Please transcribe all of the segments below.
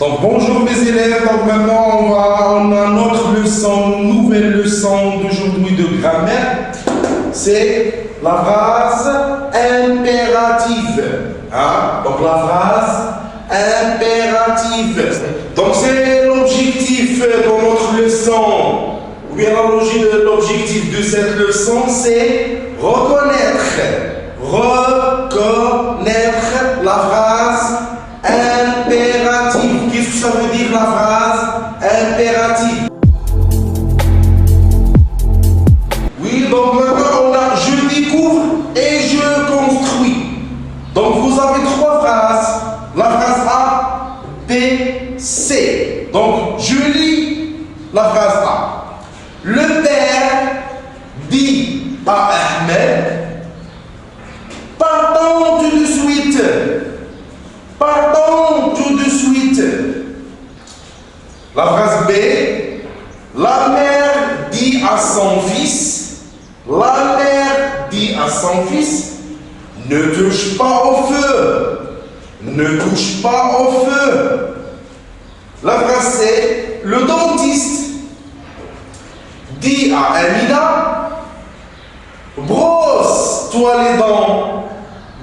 Donc bonjour mes élèves, donc maintenant on a notre leçon, nouvelle leçon d'aujourd'hui de grammaire. C'est la phrase impérative. Donc la phrase impérative. Donc c'est l'objectif de notre leçon, ou bien l'objectif de cette leçon, c'est reconnaître la phrase impérative. Qu'est-ce que ça veut dire la phrase impérative? Oui, donc maintenant on a je découvre et je construis. Donc vous avez trois phrases. La phrase A, B, C. Donc je lis la phrase A. Le père dit à Ahmed, partons tout de suite. Partons tout de suite. La phrase B, la mère dit à son fils, la mère dit à son fils, ne touche pas au feu. Ne touche pas au feu. La phrase C, le dentiste dit à Amina, brosse-toi les dents.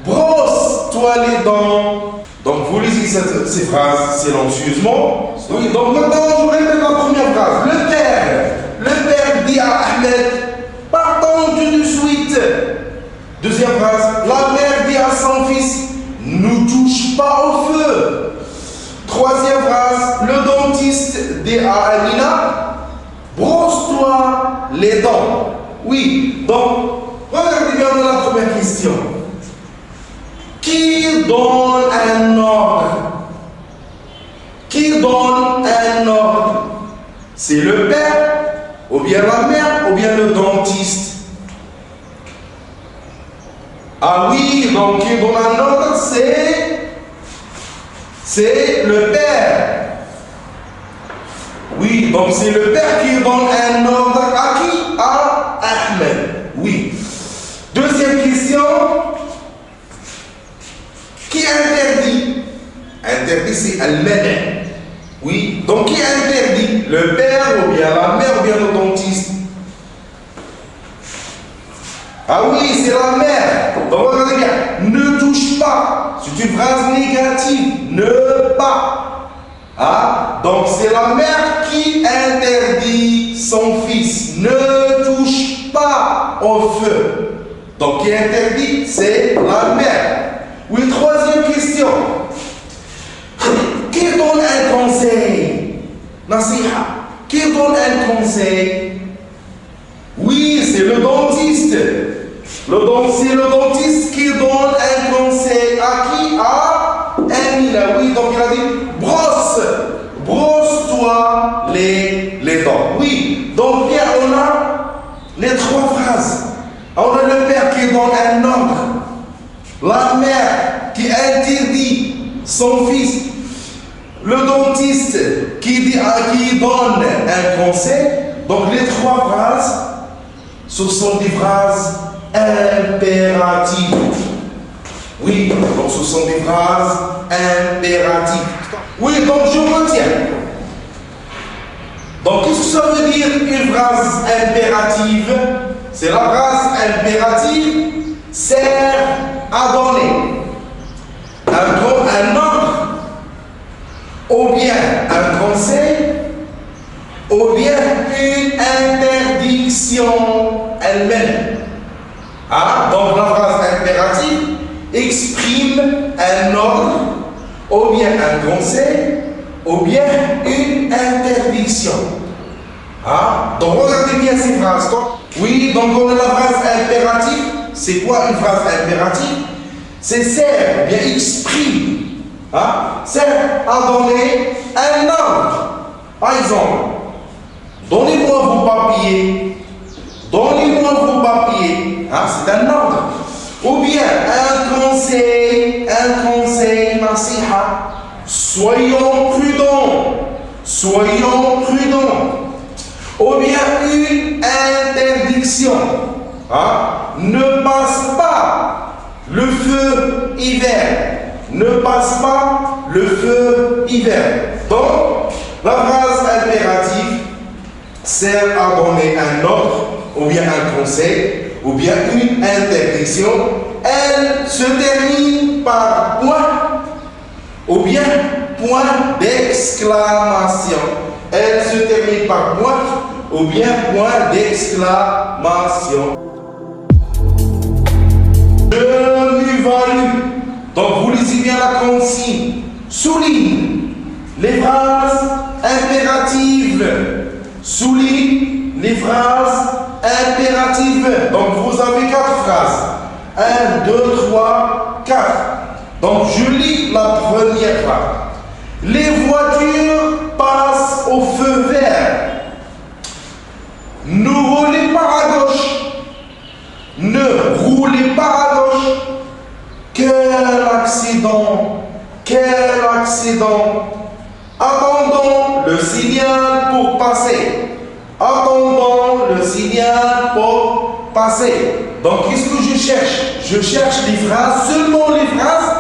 Brosse-toi les dents. Donc vous lisez ces phrases silencieusement. Oui, donc maintenant je répète la première phrase. Le père dit à Ahmed, partons tout de suite. Deuxième phrase, la mère dit à son fils, ne touche pas au feu. Troisième phrase, le dentiste dit à Amina, brosse-toi les dents. Oui, donc regardez bien la première question. Qui donne un ordre? Qui donne un ordre? C'est le père, ou bien la mère, ou bien le dentiste? Ah oui, donc qui donne un ordre, c'est le père. Oui, donc c'est le père qui donne un ordre à qui? À Ahmed. Oui. Deuxième question. Qui interdit? Interdit, c'est Al-Mani'. Oui, donc qui interdit? Le père, ou bien la mère, ou bien le dentiste? Ah oui, c'est la mère. Donc regardez bien, ne touche pas. C'est une phrase négative. Ne pas. Donc c'est la mère qui interdit son fils. Ne touche pas au feu. Donc qui interdit? C'est la mère. Oui, troisième question. Qui donne un conseil? Nasiha. Qui donne un conseil? Oui, c'est le dentiste. C'est le dentiste qui donne un conseil. À qui? À Amina. Oui, donc il a dit brosse-toi les dents. Oui, donc bien, on a les trois phrases. On a le père qui donne un ordre. La mère qui interdit son fils, le dentiste qui donne un conseil. Donc les trois phrases, ce sont des phrases impératives. Oui, donc ce sont des phrases impératives. Oui, donc je retiens. Donc qu'est-ce que ça veut dire une phrase impérative? C'est la phrase impérative sert à donner un ordre, ou bien un conseil, ou bien une interdiction elle-même. Donc la phrase impérative exprime un ordre, ou bien un conseil, ou bien une interdiction. Donc regardez bien ces phrases. Oui, donc on a la phrase impérative. C'est quoi une phrase impérative? C'est sert, ou bien exprime. Sert à donner un ordre. Par exemple, donnez-moi vos papiers. Donnez-moi vos papiers. C'est un ordre. Ou bien un conseil, nasiha. Soyons prudents. Soyons prudents. Ou bien une interdiction. Ne passe pas le feu hiver. Ne passe pas le feu hiver. Donc, la phrase impérative sert à donner un ordre, ou bien un conseil, ou bien une interdiction. Elle se termine par point, ou bien point d'exclamation. Elle se termine par point, ou bien point d'exclamation. Je m'évalue. Donc, vous lisez bien la consigne. Souligne les phrases impératives. Souligne les phrases impératives. Donc, vous avez 4 phrases. 1, 2, 3, 4. Donc, je lis la première phrase. Les voitures passent au feu vert. Ne roulez pas à gauche. Ne roulez pas à gauche. Quel accident! Quel accident! Attendons le signal pour passer. Attendons le signal pour passer. Donc, qu'est-ce que je cherche? Je cherche les phrases, seulement les phrases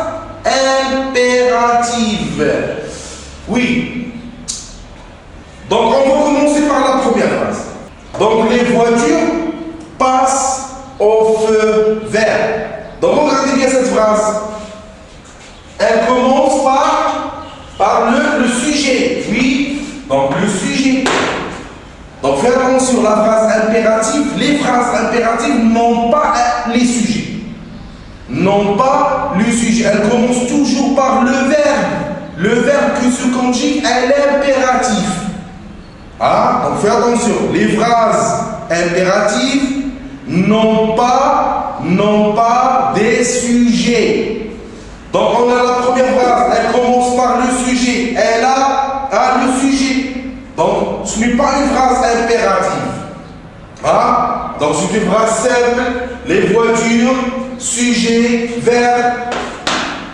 impératives. Oui. Donc, on va commencer par la première phrase. Donc, les voitures passent au feu vert. Donc, regardez bien cette phrase. Elle commence par le sujet. Oui, donc le sujet. Donc, faites attention, la phrase impérative, les phrases impératives n'ont pas les sujets. N'ont pas le sujet. Elle commence toujours par le verbe. Le verbe qui se conjugue à l'impératif. Ah, donc faites attention. Les phrases impératives n'ont pas des sujets. Donc on a la première phrase, elle commence par le sujet, elle a le sujet. Donc ce n'est pas une phrase impérative. Ah, donc c'est une phrase simple, les voitures, sujet, verbe.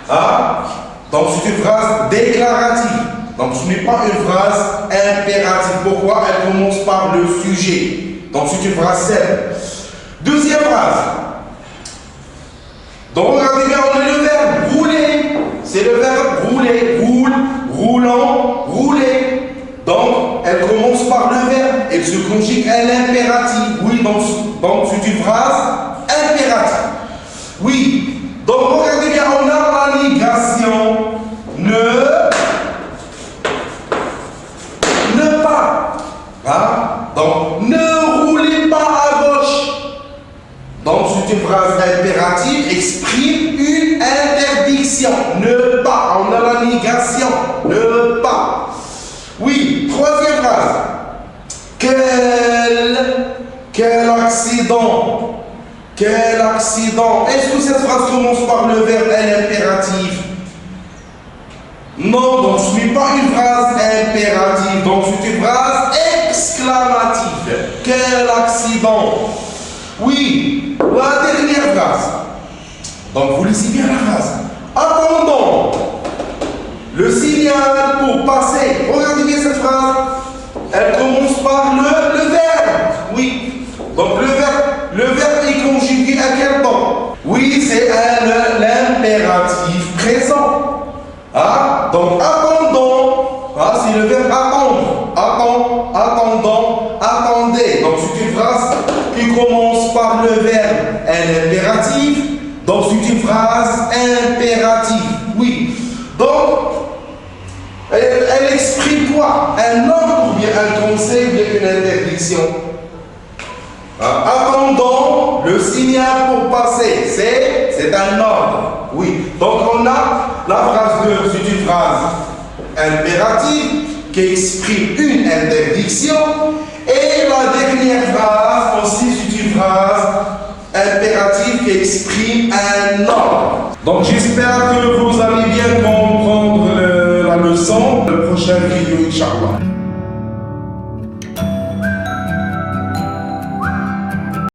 Ah, donc c'est une phrase déclarative. Donc ce n'est pas une phrase impérative. Pourquoi? Elle commence par le sujet. Donc c'est une phrase simple. Deuxième phrase. Donc regardez bien, on a le verbe rouler. C'est le verbe rouler. Roule, roulant, rouler. Donc elle commence par le verbe. Elle se conjugue à l'impératif. Oui, donc c'est une phrase impérative. Oui. Donc regardez bien, on a la négation. Ne pas. Hein? Donc ne roulez pas à gauche. Donc, c'est une phrase impérative, exprime une interdiction. Ne pas. On a la négation. Ne pas. Oui, troisième phrase. Quel accident. Quel accident. Est-ce que cette phrase commence par le verbe impératif? Non, donc ce n'est pas une phrase impérative. Donc, c'est une phrase exclamative. Quel accident. Oui, la dernière phrase. Donc, vous lisez bien la phrase. Attendons le signal pour passer. Regardez bien cette phrase. Elle commence par le verbe. Oui. Donc, le verbe est conjugué à quel temps? Oui, c'est l'impératif présent. Ah, donc, attendons. Ah, c'est le verbe attendre. Attendons, attendez. Donc, c'est une phrase qui commence par le verbe impératif. Donc, c'est une phrase impérative. Oui. Donc, elle exprime quoi? Un ordre ou bien un conseil ou bien une interdiction. Attendons le signal pour passer. C'est un ordre. Oui. Donc, on a la phrase 2, c'est une phrase impérative qui exprime une interdiction. Et la dernière phrase aussi, c'est une phrase impérative qui exprime un ordre. Donc, j'espère que vous allez bien comprendre la leçon. Le prochain vidéo, Inch'Allah.